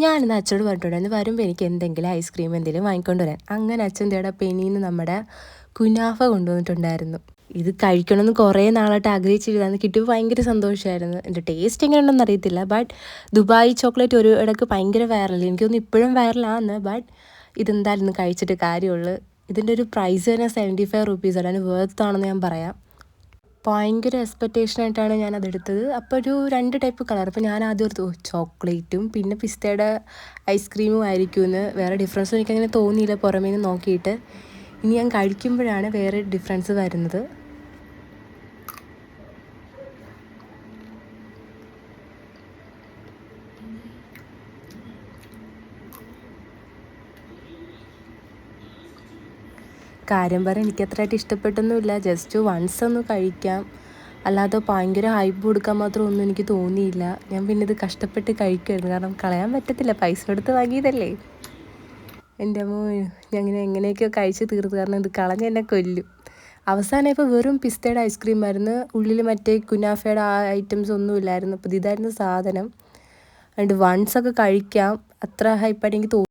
ഞാനിന്ന് അച്ഛനോട് പറഞ്ഞിട്ടുണ്ടായിരുന്നു വരുമ്പോൾ എനിക്ക് എന്തെങ്കിലും ഐസ്ക്രീം എന്തെങ്കിലും വാങ്ങിക്കൊണ്ട് വരാൻ. അങ്ങനെ അച്ഛൻ തേടെ പെനിന്ന് നമ്മുടെ കുനാഫ കൊണ്ടുവന്നിട്ടുണ്ടായിരുന്നു. ഇത് കഴിക്കണമെന്ന് കുറേ നാളായിട്ട് ആഗ്രഹിച്ചിരുന്നു. കിട്ടിയപ്പോൾ ഭയങ്കര സന്തോഷമായിരുന്നു. എൻ്റെ ടേസ്റ്റ് എങ്ങനെയുണ്ടെന്ന് അറിയത്തില്ല. ബട്ട് ദുബായ് ചോക്ലേറ്റ് ഒരു ഇടയ്ക്ക് ഭയങ്കര വൈറൽ, എനിക്കൊന്നും ഇപ്പോഴും വൈറലാണ്. ബട്ട് ഇതെന്തായാലും ഇന്ന് കഴിച്ചിട്ട് കാര്യമുള്ളൂ. ഇതിൻ്റെ ഒരു പ്രൈസ് തന്നെ 75 റുപ്പീസാണ്. അതിന് വേർത്താണെന്ന് ഞാൻ പറയാം. ഭയങ്കര എക്സ്പെക്റ്റേഷനായിട്ടാണ് ഞാനതെടുത്തത്. അപ്പോൾ ഒരു 2 ടൈപ്പ് കളർ. അപ്പോൾ ഞാൻ ആദ്യം ഓർത്തു ചോക്ലേറ്റും പിന്നെ പിസ്തയുടെ ഐസ്ക്രീമും ആയിരിക്കുമെന്ന്. വേറെ ഡിഫറൻസ് എനിക്കങ്ങനെ തോന്നിയില്ല പുറമേ നിന്ന് നോക്കിയിട്ട്. ഇനി ഞാൻ കഴിക്കുമ്പോഴാണ് വേറെ ഡിഫറൻസ് വരുന്നത്. കാര്യം പറയാൻ എനിക്കത്രയായിട്ട് ഇഷ്ടപ്പെട്ടൊന്നുമില്ല. ജസ്റ്റ് വൺസ് ഒന്ന് കഴിക്കാം, അല്ലാതെ ഭയങ്കര ഹൈപ്പ് കൊടുക്കാൻ മാത്രം ഒന്നും എനിക്ക് തോന്നിയില്ല. ഞാൻ പിന്നെ ഇത് കഷ്ടപ്പെട്ട് കഴിക്കുമായിരുന്നു, കാരണം കളയാൻ പറ്റത്തില്ല, പൈസ കൊടുത്ത് വാങ്ങിയതല്ലേ. എൻ്റെ അമ്മോ, ഞാൻ എങ്ങനെയൊക്കെയോ കഴിച്ച് തീർത്ത്, കാരണം ഇത് കളഞ്ഞ് എന്നെ കൊല്ലും. അവസാനം ഇപ്പോൾ വെറും പിസ്തയുടെ ഐസ്ക്രീം ആയിരുന്നു, ഉള്ളിൽ മറ്റേ കുനാഫയുടെ ആ ഐറ്റംസ് ഒന്നും ഇല്ലായിരുന്നു. അപ്പോൾ ഇതായിരുന്നു സാധനം. അതുകൊണ്ട് വൺസൊക്കെ കഴിക്കാം, അത്ര ഹൈപ്പായിട്ട് എനിക്ക്